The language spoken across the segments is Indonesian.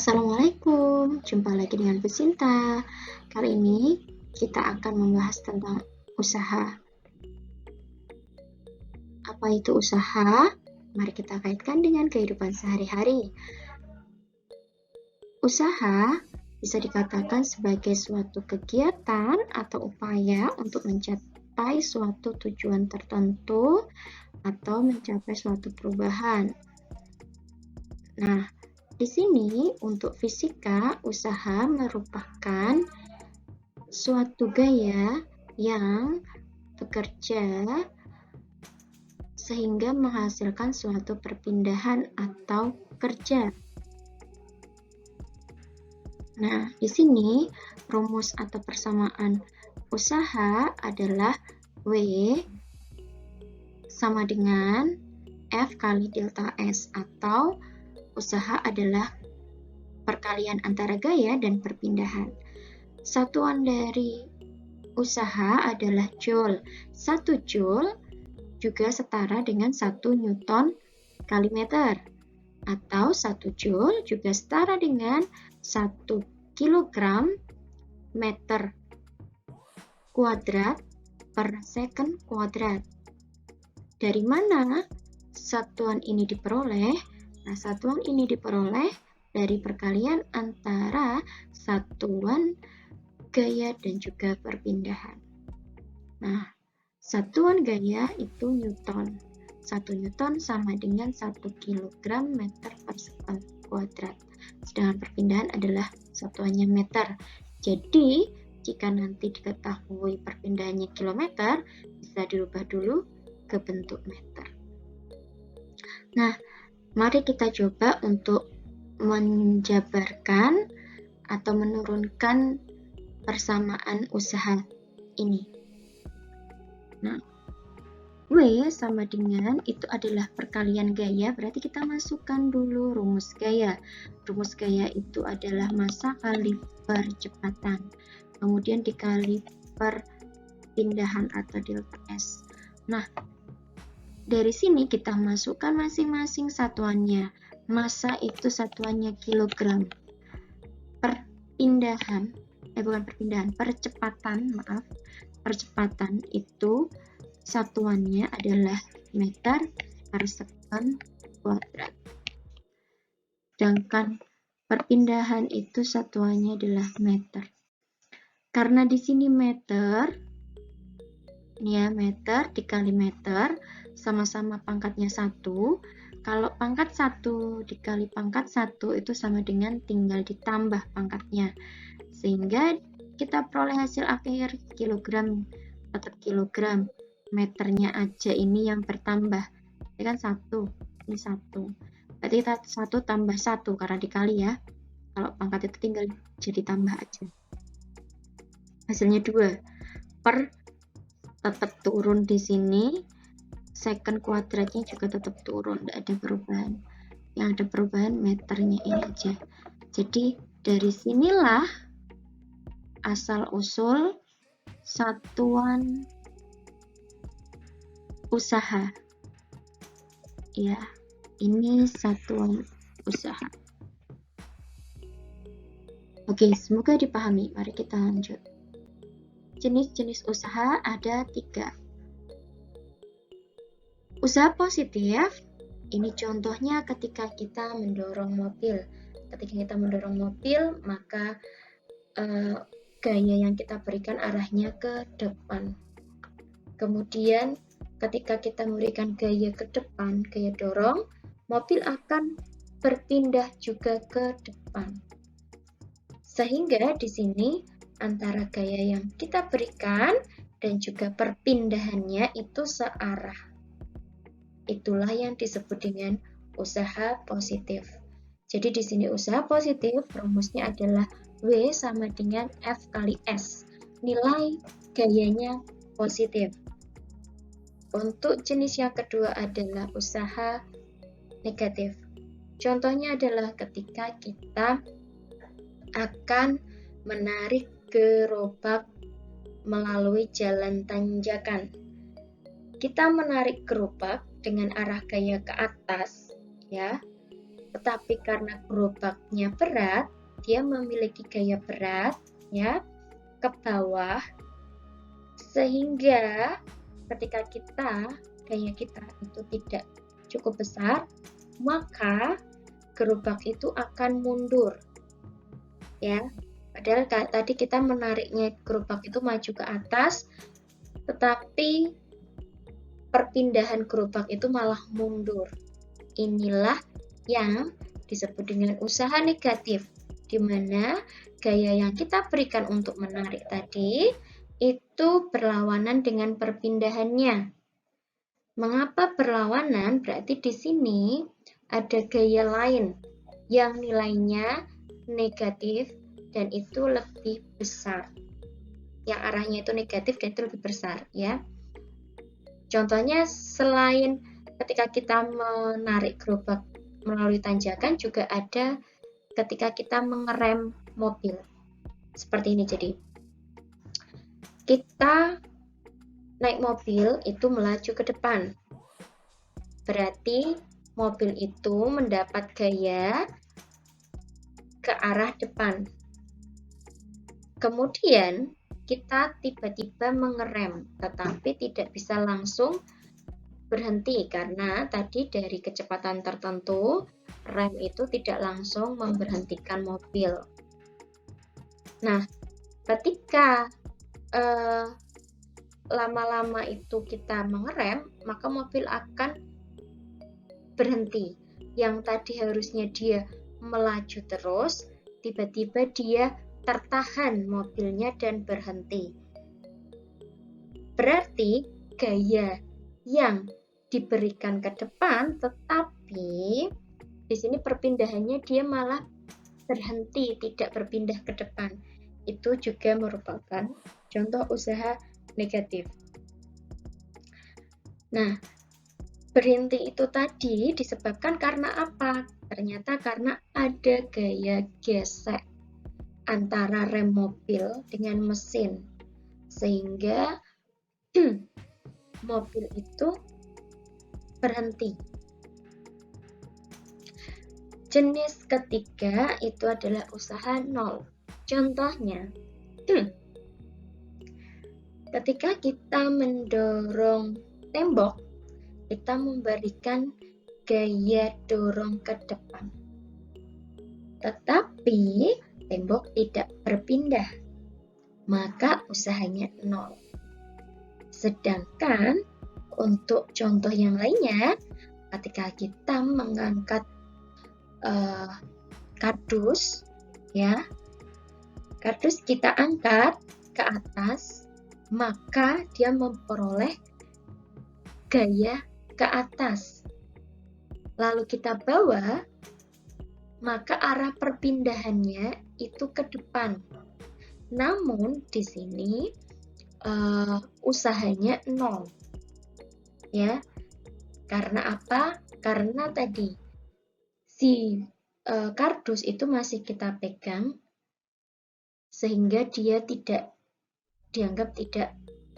Assalamualaikum, jumpa lagi dengan Bu Sinta. Kali ini kita akan membahas tentang usaha. Apa itu usaha? Mari kita kaitkan dengan kehidupan sehari-hari. Usaha bisa dikatakan sebagai suatu kegiatan atau upaya untuk mencapai suatu tujuan tertentu atau mencapai suatu perubahan. Nah, di sini untuk fisika, usaha merupakan suatu gaya yang bekerja sehingga menghasilkan suatu perpindahan atau kerja. Nah, di sini rumus atau persamaan usaha adalah W sama dengan F kali delta S, atau usaha adalah perkalian antara gaya dan perpindahan. Satuan dari usaha adalah joule. 1 joule juga setara dengan 1 newton kali meter, atau 1 joule juga setara dengan 1 kilogram meter kuadrat per second kuadrat. Dari mana satuan ini diperoleh? Nah, satuan ini diperoleh dari perkalian antara satuan gaya dan juga perpindahan. Nah, satuan gaya itu newton. 1 newton sama dengan 1 kilogram meter per second kuadrat. Sedangkan perpindahan adalah satuannya meter. Jadi, jika nanti diketahui perpindahannya kilometer, bisa dirubah dulu ke bentuk meter. Nah, mari kita coba untuk menjabarkan atau menurunkan persamaan usaha ini. Nah, W sama dengan itu adalah perkalian gaya, berarti kita masukkan dulu rumus gaya. Rumus gaya itu adalah massa kali percepatan, kemudian dikali perpindahan atau delta S. Nah, dari sini kita masukkan masing-masing satuannya. Massa itu satuannya kilogram. Percepatan itu satuannya adalah meter per second kuadrat. Sedangkan perpindahan itu satuannya adalah meter. Karena di sini meter, ya, meter dikali meter, sama-sama pangkatnya 1. Kalau pangkat 1 dikali pangkat 1 itu sama dengan tinggal ditambah pangkatnya. Sehingga kita peroleh hasil akhir kilogram tetap kilogram. Meternya aja ini yang bertambah. Ini kan 1, ini 1. Berarti kita 1 tambah 1 karena dikali ya. Kalau pangkat itu tinggal jadi tambah aja. Hasilnya 2. Per tetap turun di sini. Second kuadratnya juga tetap turun, tidak ada perubahan. Yang ada perubahan meternya ini aja. Jadi dari sinilah asal-usul satuan usaha. Ya, ini satuan usaha. Oke, semoga dipahami. Mari kita lanjut. Jenis-jenis usaha ada 3. Usaha positif, ini contohnya ketika kita mendorong mobil. Ketika kita mendorong mobil, maka gaya yang kita berikan arahnya ke depan. Kemudian ketika kita memberikan gaya ke depan, gaya dorong, mobil akan berpindah juga ke depan. Sehingga di sini antara gaya yang kita berikan dan juga perpindahannya itu searah. Itulah yang disebut dengan usaha positif. Jadi di sini usaha positif rumusnya adalah W sama dengan F kali S. Nilai gayanya positif. Untuk jenis yang kedua adalah usaha negatif. Contohnya adalah ketika kita akan menarik gerobak melalui jalan tanjakan. Kita menarik gerobak dengan arah gaya ke atas, ya. tetapi karena gerobaknya berat, dia memiliki gaya berat ya ke bawah, sehingga ketika gaya kita itu tidak cukup besar, maka gerobak itu akan mundur ya. Padahal tadi kita menariknya gerobak itu maju ke atas, tetapi perpindahan gerobak itu malah mundur. Inilah yang disebut dengan usaha negatif, di mana gaya yang kita berikan untuk menarik tadi itu berlawanan dengan perpindahannya. Mengapa berlawanan? Berarti di sini ada gaya lain yang nilainya negatif dan itu lebih besar. Yang arahnya itu negatif dan itu lebih besar ya. Contohnya selain ketika kita menarik gerobak melalui tanjakan, juga ada ketika kita mengerem mobil. Seperti ini jadi. Kita naik mobil itu melaju ke depan. Berarti mobil itu mendapat gaya ke arah depan. Kemudian kita tiba-tiba mengerem, tetapi tidak bisa langsung berhenti karena tadi dari kecepatan tertentu rem itu tidak langsung memberhentikan mobil. Nah, ketika lama-lama itu kita mengerem, maka mobil akan berhenti. Yang tadi harusnya dia melaju terus, tiba-tiba dia tertahan mobilnya dan berhenti. Berarti gaya yang diberikan ke depan, tetapi di sini perpindahannya dia malah berhenti, tidak berpindah ke depan. Itu juga merupakan contoh usaha negatif. Nah, berhenti itu tadi disebabkan karena apa? Ternyata karena ada gaya gesek antara rem mobil dengan mesin, sehingga mobil itu berhenti. Jenis ketiga itu adalah usaha nol. Contohnya, ketika kita mendorong tembok, kita memberikan gaya dorong ke depan. Tetapi tembok tidak berpindah, maka usahanya nol. Sedangkan untuk contoh yang lainnya, ketika kita mengangkat kardus, ya, kardus kita angkat ke atas, maka dia memperoleh gaya ke atas. Lalu kita bawa, maka arah perpindahannya itu ke depan. Namun di sini usahanya nol. Ya. Karena apa? Karena tadi si kardus itu masih kita pegang sehingga dia tidak dianggap tidak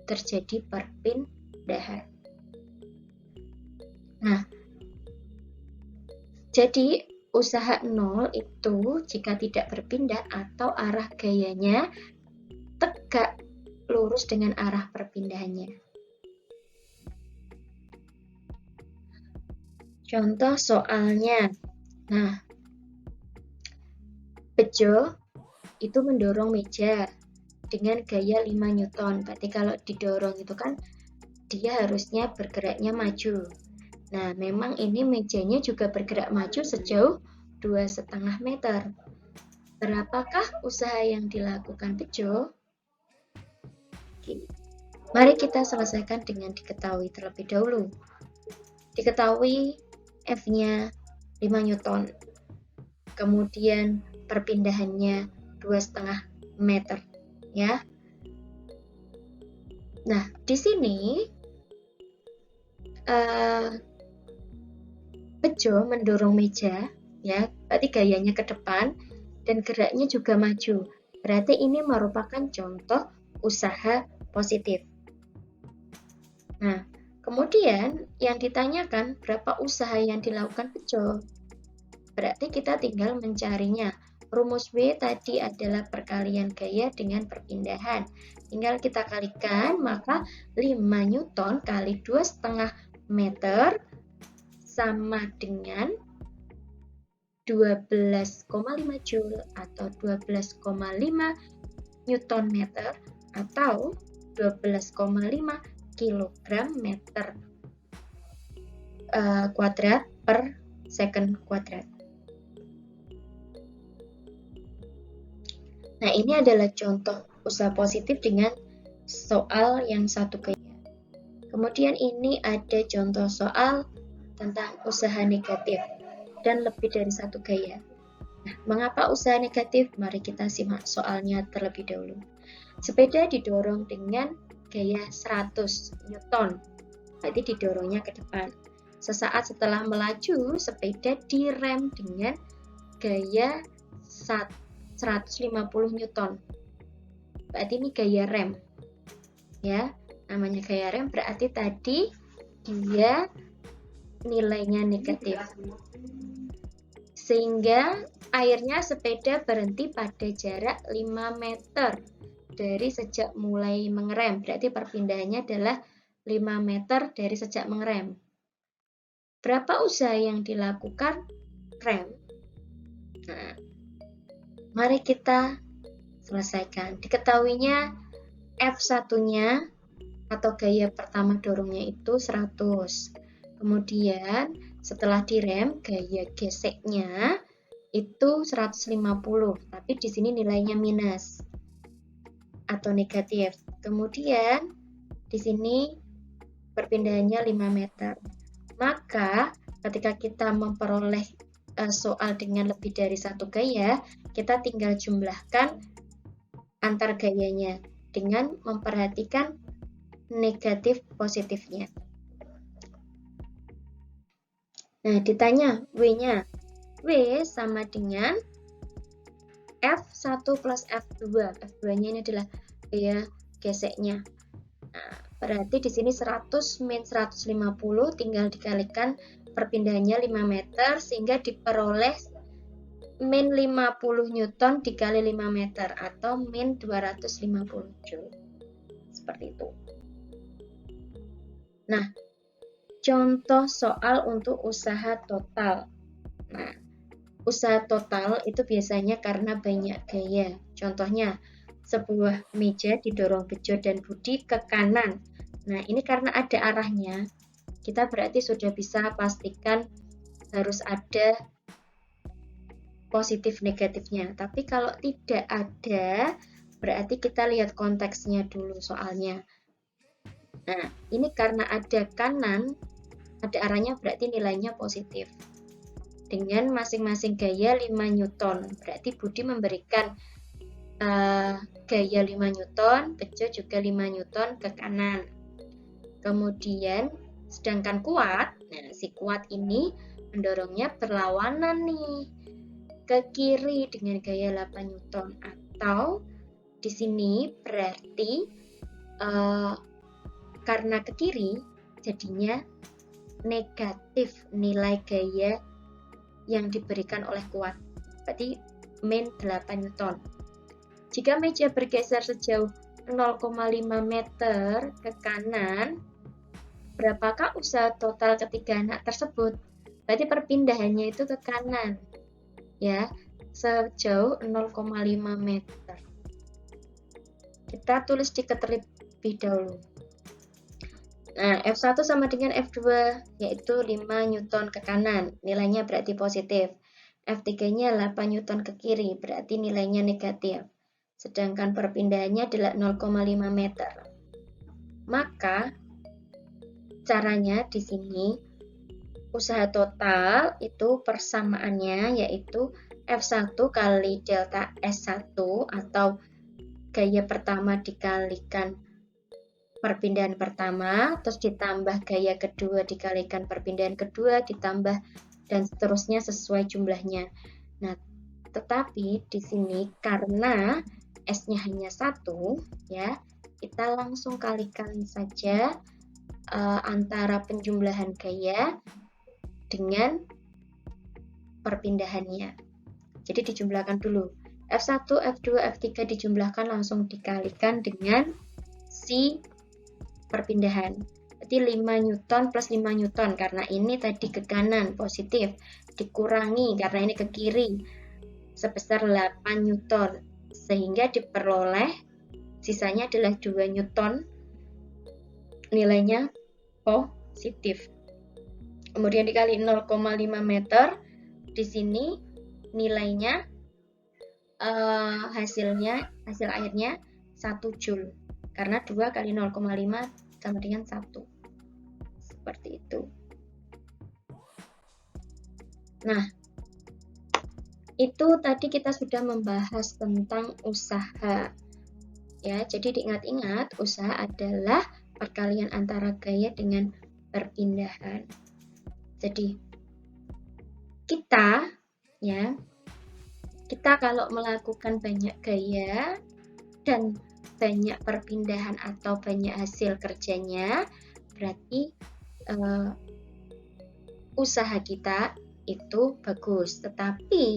terjadi perpindahan. Nah, jadi usaha nol itu jika tidak berpindah atau arah gayanya tegak lurus dengan arah perpindahannya. Contoh soalnya. Nah, Bejo itu mendorong meja dengan gaya 5 Newton. Berarti kalau didorong itu kan dia harusnya bergeraknya maju. Nah, memang ini mejanya juga bergerak maju sejauh 2,5 meter. Berapakah usaha yang dilakukan Bejo? Oke. Mari kita selesaikan dengan diketahui terlebih dahulu. Diketahui F-nya 5 Newton. Kemudian perpindahannya 2,5 meter, ya. Nah, di sini Bejo mendorong meja, ya, berarti gayanya ke depan dan geraknya juga maju. Berarti ini merupakan contoh usaha positif. Nah, kemudian yang ditanyakan berapa usaha yang dilakukan Bejo. berarti kita tinggal mencarinya. Rumus W tadi adalah perkalian gaya dengan perpindahan. Tinggal kita kalikan, maka 5 Newton kali 2,5 meter sama dengan 12,5 Joule atau 12,5 Newton meter atau 12,5 kilogram meter kuadrat per second kuadrat. Nah, ini adalah contoh usaha positif dengan soal yang satu gaya. Kemudian ini ada contoh soal tentang usaha negatif dan lebih dari satu gaya. Nah, mengapa usaha negatif? Mari kita simak soalnya terlebih dahulu. Sepeda didorong dengan gaya 100 Newton, berarti didorongnya ke depan. Sesaat setelah melaju, sepeda direm dengan gaya 150 Newton. Berarti ini gaya rem. Ya, namanya gaya rem berarti tadi dia nilainya negatif. Sehingga akhirnya sepeda berhenti pada jarak 5 meter dari sejak mulai mengerem. Berarti perpindahannya adalah 5 meter dari sejak mengerem. Berapa usaha yang dilakukan rem? Nah, mari kita selesaikan. Diketahuinya F1-nya atau gaya pertama dorongnya itu 100. Kemudian setelah direm, gaya geseknya itu 150, tapi di sini nilainya minus atau negatif. Kemudian di sini perpindahannya 5 meter. Maka ketika kita memperoleh soal dengan lebih dari satu gaya, kita tinggal jumlahkan antar gayanya dengan memperhatikan negatif positifnya. Nah, ditanya W-nya. W sama dengan F1 plus F2. F2-nya ini adalah gaya geseknya. Nah, berarti di sini 100 min 150 tinggal dikalikan perpindahannya 5 meter sehingga diperoleh min 50 Newton dikali 5 meter atau min 250 Joule. Seperti itu. Nah, contoh soal untuk usaha total. Nah, usaha total itu biasanya karena banyak gaya. Contohnya, sebuah meja didorong Bejo dan Budi ke kanan. Nah, ini karena ada arahnya, kita berarti sudah bisa pastikan harus ada positif negatifnya. Tapi kalau tidak ada, berarti kita lihat konteksnya dulu soalnya. Nah, ini karena ada kanan, ada arahnya berarti nilainya positif. Dengan masing-masing gaya 5 Newton, berarti Budi memberikan gaya 5 Newton, Bejo juga 5 Newton ke kanan. Kemudian, sedangkan kuat, nah si kuat ini mendorongnya berlawanan nih ke kiri dengan gaya 8 Newton. Atau di sini berarti karena ke kiri, jadinya negatif nilai gaya yang diberikan oleh kuat. Berarti min 8 Newton. Jika meja bergeser sejauh 0,5 meter ke kanan, berapakah usaha total ketiga anak tersebut? Berarti perpindahannya itu ke kanan. Ya, sejauh 0,5 meter. Kita tulis dikit terlebih dahulu. Nah, F1 sama dengan F2, yaitu 5 Newton ke kanan, nilainya berarti positif. F3-nya 8 Newton ke kiri, berarti nilainya negatif. Sedangkan perpindahannya adalah 0,5 meter. Maka, caranya di sini, usaha total itu persamaannya yaitu F1 kali delta S1 atau gaya pertama dikalikan perpindahan pertama, terus ditambah gaya kedua dikalikan perpindahan kedua, ditambah dan seterusnya sesuai jumlahnya. Nah, tetapi di sini karena S-nya hanya 1, ya, kita langsung kalikan saja antara penjumlahan gaya dengan perpindahannya. Jadi dijumlahkan dulu. F1, F2, F3 dijumlahkan langsung dikalikan dengan si perpindahan. Berarti 5 Newton plus 5 Newton, karena ini tadi ke kanan positif, dikurangi karena ini ke kiri sebesar 8 Newton, sehingga diperoleh sisanya adalah 2 Newton, nilainya positif. Kemudian dikali 0,5 meter, di sini nilainya hasil akhirnya 1 Joule, karena 2 kali 0,5 sama dengan 1. Seperti itu. Nah, itu tadi kita sudah membahas tentang usaha. Ya, jadi diingat-ingat, usaha adalah perkalian antara gaya dengan perpindahan. Jadi kita kalau melakukan banyak gaya dan banyak perpindahan atau banyak hasil kerjanya, berarti usaha kita itu bagus. Tetapi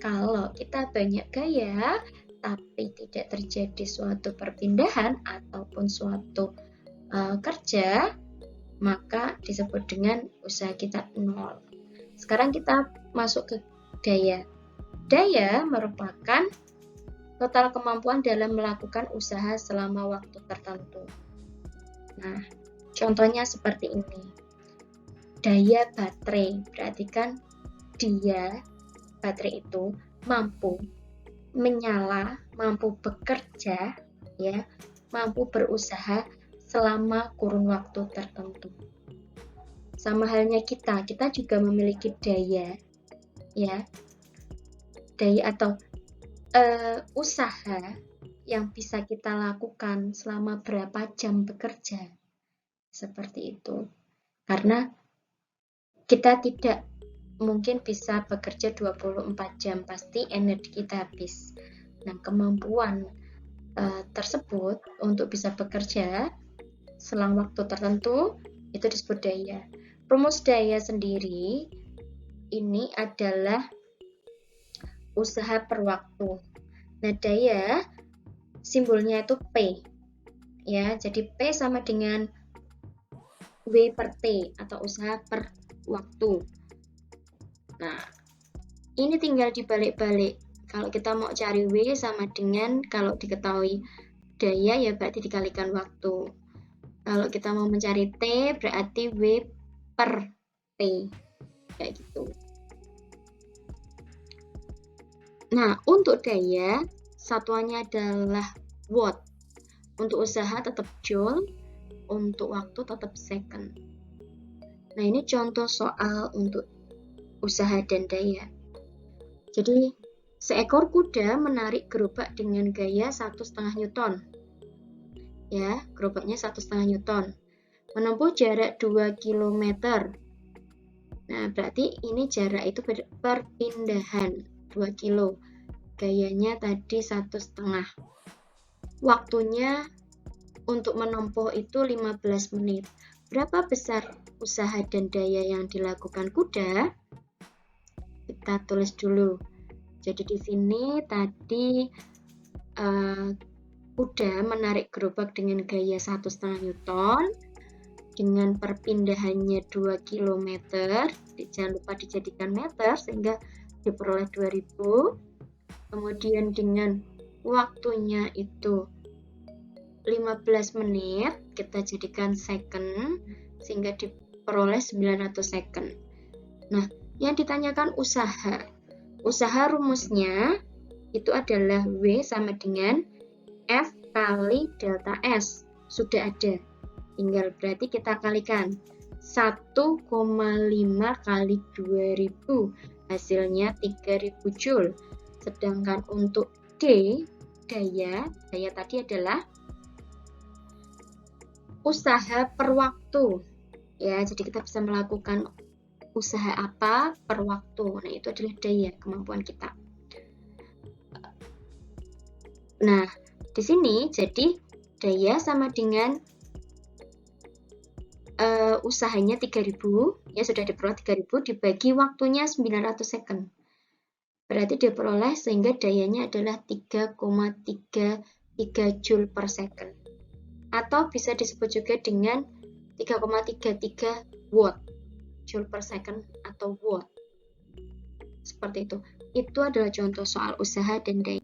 kalau kita banyak gaya tapi tidak terjadi suatu perpindahan ataupun suatu kerja, maka disebut dengan usaha kita nol. Sekarang kita masuk ke daya. Daya merupakan total kemampuan dalam melakukan usaha selama waktu tertentu. Nah, contohnya seperti ini. Daya baterai, berarti kan baterai itu mampu menyala, mampu bekerja, ya, mampu berusaha selama kurun waktu tertentu. Sama halnya kita juga memiliki daya, ya, daya atau usaha yang bisa kita lakukan selama berapa jam bekerja, seperti itu. Karena kita tidak mungkin bisa bekerja 24 jam, pasti energi kita habis. Nah, kemampuan tersebut untuk bisa bekerja selang waktu tertentu itu disebut daya. Rumus daya sendiri ini adalah usaha per waktu. Nah, daya simbolnya itu P. Ya, jadi P sama dengan W per T atau usaha per waktu. Nah, ini tinggal dibalik-balik. Kalau kita mau cari W sama dengan, kalau diketahui daya ya berarti dikalikan waktu. Kalau kita mau mencari T berarti W per T. Kayak gitu. Nah, untuk daya, satuannya adalah watt. Untuk usaha tetap joule, untuk waktu tetap second. Nah, ini contoh soal untuk usaha dan daya. Jadi, seekor kuda menarik gerobak dengan gaya 1,5 Newton. Ya, gerobaknya 1,5 Newton. Menempuh jarak 2 km. Nah, berarti ini jarak itu perpindahan 2 kilo. Gayanya tadi 1,5. Waktunya untuk menempuh itu 15 menit. Berapa besar usaha dan daya yang dilakukan kuda? Kita tulis dulu. Jadi di sini tadi kuda menarik gerobak dengan gaya 1,5 Newton dengan perpindahannya 2 km. Jangan lupa dijadikan meter sehingga diperoleh 2000. Kemudian dengan waktunya itu 15 menit, kita jadikan second sehingga diperoleh 900 second. Nah, yang ditanyakan usaha. Usaha rumusnya itu adalah W sama dengan F kali delta S. Sudah ada. Tinggal berarti kita kalikan 1,5 kali 2000. Hasilnya 3000 Joule. Sedangkan untuk D, daya tadi adalah usaha per waktu. Ya, jadi kita bisa melakukan usaha apa per waktu. Nah, itu adalah daya, kemampuan kita. Nah, di sini jadi daya sama dengan usahanya 3.000, ya sudah diperoleh 3.000 dibagi waktunya 900 second. Berarti diperoleh sehingga dayanya adalah 3,33 Joule per second. Atau bisa disebut juga dengan 3,33 watt Joule per second atau watt. Seperti itu. Itu adalah contoh soal usaha dan daya.